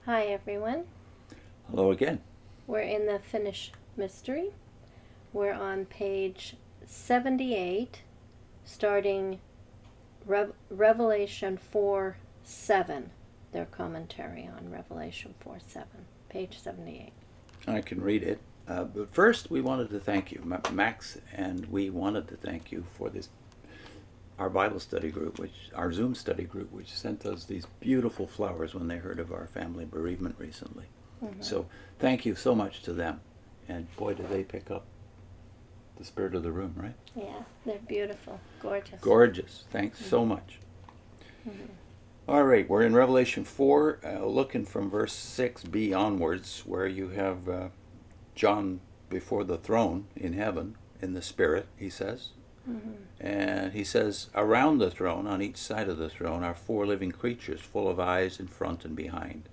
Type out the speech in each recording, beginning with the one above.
Hi everyone. Hello again. We're in the Finnish Mystery. We're on page 78, starting Revelation 4:7. Their commentary on Revelation 4:7, page 78. I can read it. But first, we wanted to thank you, Max, and we wanted to thank you for this, our Bible study group, our Zoom study group, which sent us these beautiful flowers when they heard of our family bereavement recently. Mm-hmm. So thank you so much to them. And boy, did they pick up the spirit of the room, right? Yeah, they're beautiful, gorgeous. Gorgeous. Thanks so much. Mm-hmm. All right, we're in Revelation 4, looking from verse 6b onwards, where you have John before the throne in heaven, in the Spirit, he says. Mm-hmm. And he says, around the throne, on each side of the throne, are four living creatures, full of eyes in front and behind.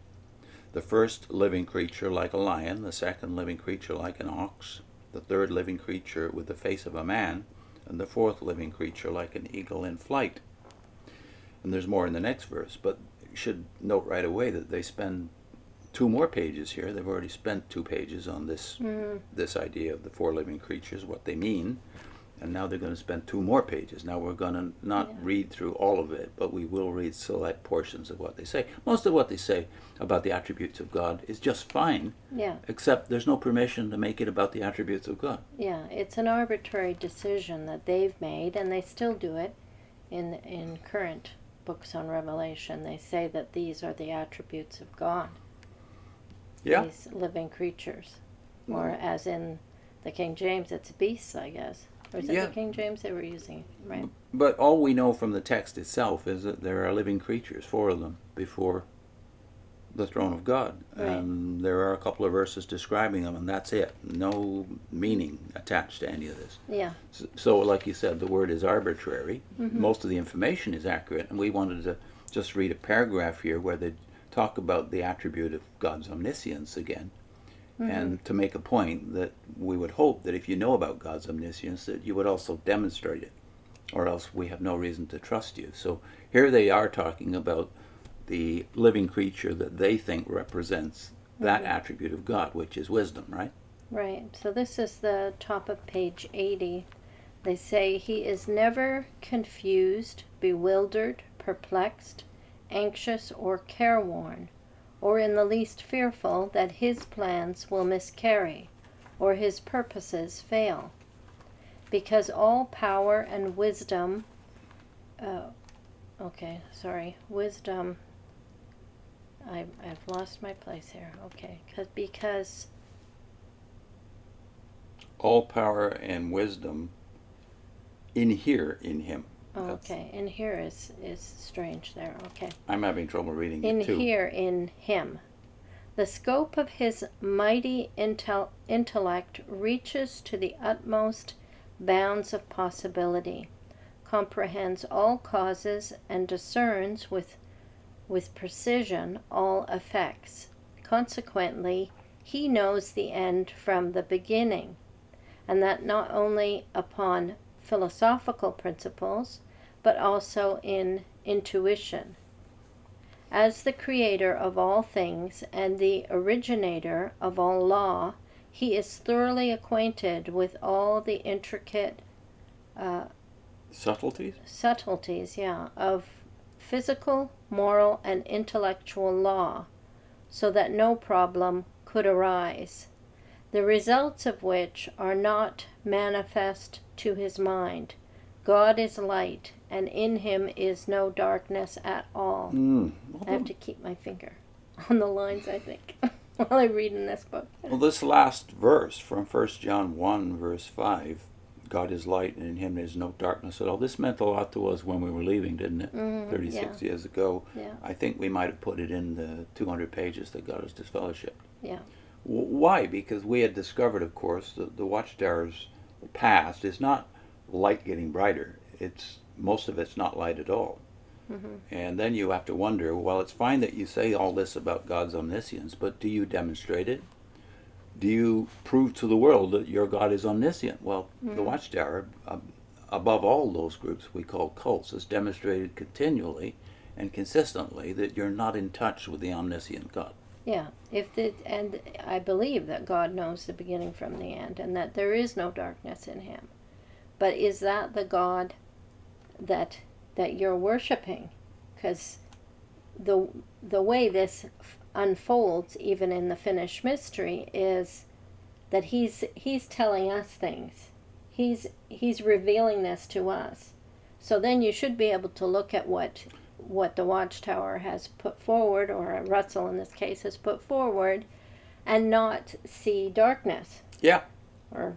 The first living creature like a lion, the second living creature like an ox, the third living creature with the face of a man, and the fourth living creature like an eagle in flight. And there's more in the next verse, but you should note right away that they spend 2 more pages here. They've already spent 2 pages on this this idea of the four living creatures, what they mean, and now they're going to spend 2 more pages. Now we're going to not read through all of it, but we will read select portions of what they say. Most of what they say about the attributes of God is just fine, except there's no permission to make it about the attributes of God. Yeah, it's an arbitrary decision that they've made, and they still do it in current books on Revelation. They say that these are the attributes of God. Yeah. These living creatures. Or as in the King James, it's beasts, I guess. Or is it the King James they were using? Right. But all we know from the text itself is that there are living creatures, 4 of them, before the throne of God. Right. And there are a couple of verses describing them, and that's it. No meaning attached to any of this. Yeah. So like you said, the word is arbitrary. Mm-hmm. Most of the information is accurate, and we wanted to just read a paragraph here where they talk about the attribute of God's omniscience again, and to make a point that we would hope that if you know about God's omniscience, that you would also demonstrate it, or else we have no reason to trust you. So here they are talking about the living creature that they think represents that attribute of God, which is wisdom, right? Right. So this is the top of page 80. They say he is never confused, bewildered, perplexed, anxious, or careworn, or in the least fearful that his plans will miscarry, or his purposes fail. Because all power and wisdom, wisdom, I've lost my place here. Okay, because all power and wisdom inhere in him. Okay, in here is strange there. Okay. I'm having trouble reading it too. Inhere in him. The scope of his mighty intellect reaches to the utmost bounds of possibility, comprehends all causes, and discerns with precision all effects. Consequently, he knows the end from the beginning, and that not only upon philosophical principles, but also in intuition. As the creator of all things and the originator of all law, he is thoroughly acquainted with all the intricate subtleties, of physical, moral, and intellectual law, so that no problem could arise, the results of which are not manifest to his mind. God is light, and in him is no darkness at all. I have to keep my finger on the lines, I think, while I read in this book. Well, this last verse from 1 John 1, verse 5, God is light, and in him is no darkness at all. This meant a lot to us when we were leaving, didn't it? 36 years ago. Yeah. I think we might have put it in the 200 pages that got us disfellowshipped. Yeah. Why? Because we had discovered, of course, that the Watchtowerr's past is not light getting brighter. Most of it's not light at all. And then you have to wonder, well, it's fine that you say all this about God's omniscience, but do you demonstrate it? Do you prove to the world that your God is omniscient? Well, the Watchtowerr, above all those groups we call cults, has demonstrated continually and consistently that you're not in touch with the omniscient God. Yeah, and I believe that God knows the beginning from the end, and that there is no darkness in him. But is that the God that you're worshiping? Because the way this unfolds, even in the finished mystery, is that he's telling us things. He's revealing this to us. So then you should be able to look at what the Watchtowerr has put forward, or Russell in this case has put forward, and not see darkness. Yeah. Or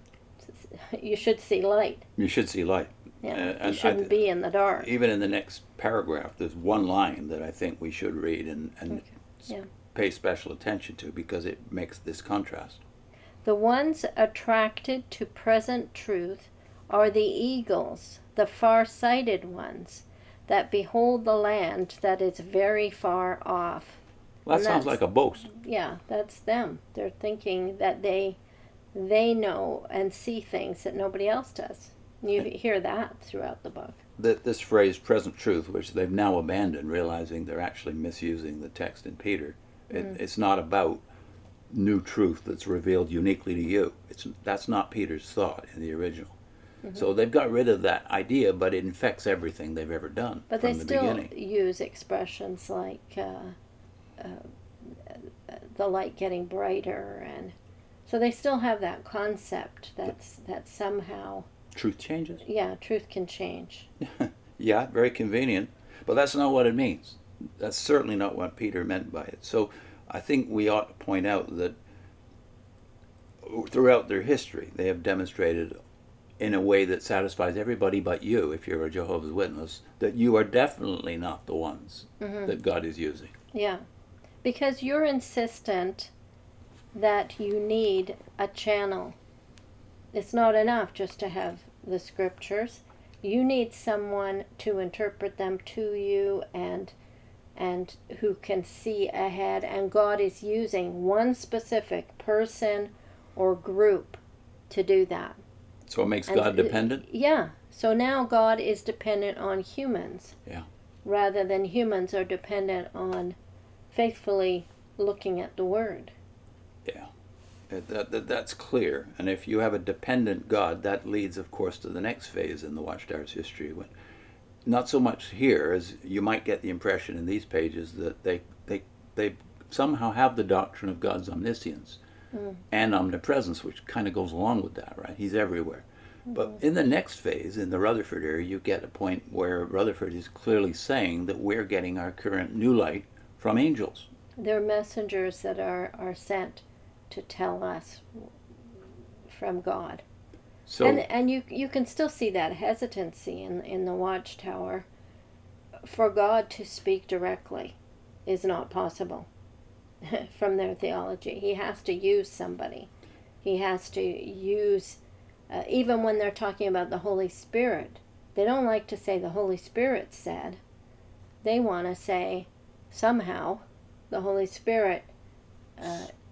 you should see light. You should see light. Yeah, And you shouldn't be in the dark. Even in the next paragraph, there's one line that I think we should read and pay special attention to, because it makes this contrast. The ones attracted to present truth are the eagles, the far-sighted ones, that behold the land that is very far off. Well, that sounds like a boast. Yeah, that's them. They're thinking that they know and see things that nobody else does. You hear that throughout the book. This phrase, present truth, which they've now abandoned, realizing they're actually misusing the text in Peter. It's not about new truth that's revealed uniquely to you. That's not Peter's thought in the original. So they've got rid of that idea, but it infects everything they've ever done but from they the still beginning. use expressions like the light getting brighter, and so they still have that concept that somehow Truth changes? Yeah, truth can change. Yeah, very convenient. But that's not what it means. That's certainly not what Peter meant by it. So I think we ought to point out that throughout their history, they have demonstrated in a way that satisfies everybody but you, if you're a Jehovah's Witness, that you are definitely not the ones that God is using. Yeah, because you're insistent that you need a channel. It's not enough just to have the scriptures. You need someone to interpret them to you, and who can see ahead, and God is using one specific person or group to do that. So it makes God dependent? Yeah. So now God is dependent on humans. Yeah. Rather than humans are dependent on faithfully looking at the Word. Yeah. That's clear. And if you have a dependent God, that leads, of course, to the next phase in the Watchtowerr's history. When, not so much here, as you might get the impression in these pages, that they somehow have the doctrine of God's omniscience and omnipresence, which kind of goes along with that, right? He's everywhere. But in the next phase, in the Rutherford era, you get a point where Rutherford is clearly saying that we're getting our current new light from angels. They're messengers that are sent to tell us from God. So, and you can still see that hesitancy in the Watchtowerr. For God to speak directly is not possible from their theology. He has to use somebody. He has to use, even when they're talking about the Holy Spirit, they don't like to say the Holy Spirit said. They want to say somehow the Holy Spirit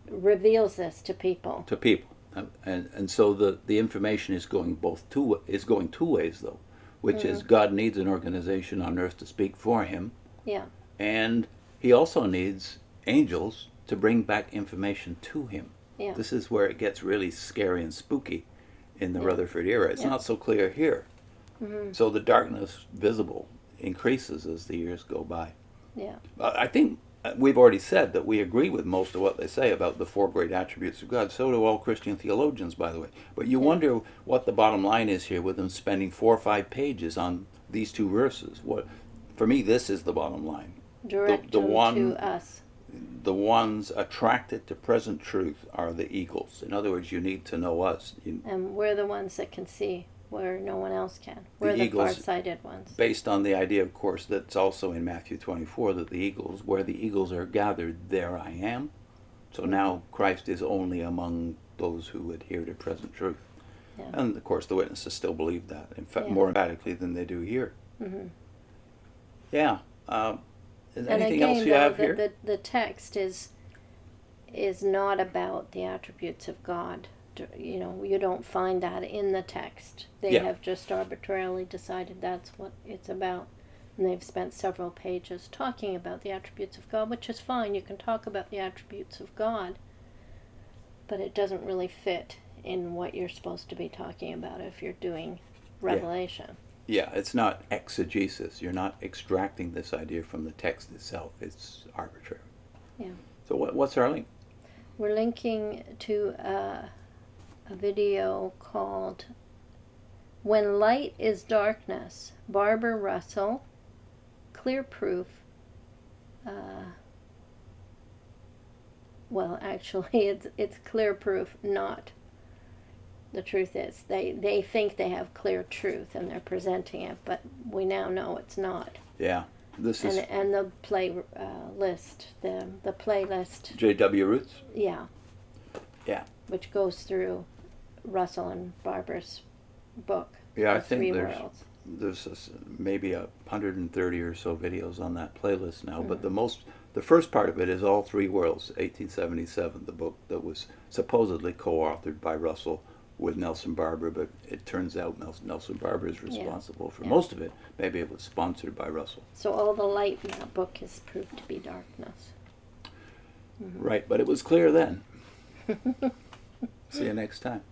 reveals this to people. To people. And so the information is going two ways, though, which is God needs an organization on earth to speak for him. Yeah. And he also needs angels to bring back information to him. Yeah. This is where it gets really scary and spooky in the Rutherford era. It's not so clear here. So the darkness visible increases as the years go by. Yeah. I think we've already said that we agree with most of what they say about the four great attributes of God. So do all Christian theologians, by the way. But you wonder what the bottom line is here with them spending 4 or 5 pages on these two verses. For me, this is the bottom line. Direct the them one, to us. The ones attracted to present truth are the eagles. In other words, you need to know us. And we're the ones that can see where no one else can. We're the far-sighted ones. Based on the idea, of course, that's also in Matthew 24, that the eagles, where the eagles are gathered, there I am. So now Christ is only among those who adhere to present truth. Yeah. And, of course, the witnesses still believe that, in fact, more emphatically than they do here. Yeah. Is anything else you have here? The text is not about the attributes of God. You know, you don't find that in the text. They have just arbitrarily decided that's what it's about. And they've spent several pages talking about the attributes of God, which is fine. You can talk about the attributes of God, but it doesn't really fit in what you're supposed to be talking about if you're doing revelation. Yeah, it's not exegesis. You're not extracting this idea from the text itself. It's arbitrary. Yeah. So what's our link? We're linking to a video called When Light is Darkness, Barbour Russell, Clear Proof. Well, actually, it's clear proof, not. The truth is, they think they have clear truth and they're presenting it, but we now know it's not. Yeah, this is And the list, the playlist. J.W. Roots. Yeah. Yeah. Which goes through Russell and Barbour's book. Yeah, I The think Three there's Worlds. maybe 130 or so videos on that playlist now, but the first part of it is All Three Worlds, 1877, the book that was supposedly co-authored by Russell with Nelson Barbour, but it turns out Nelson Barbour is responsible for most of it. Maybe it was sponsored by Russell. So all the light in that book is proved to be darkness. Right, but it was clear then. See you next time.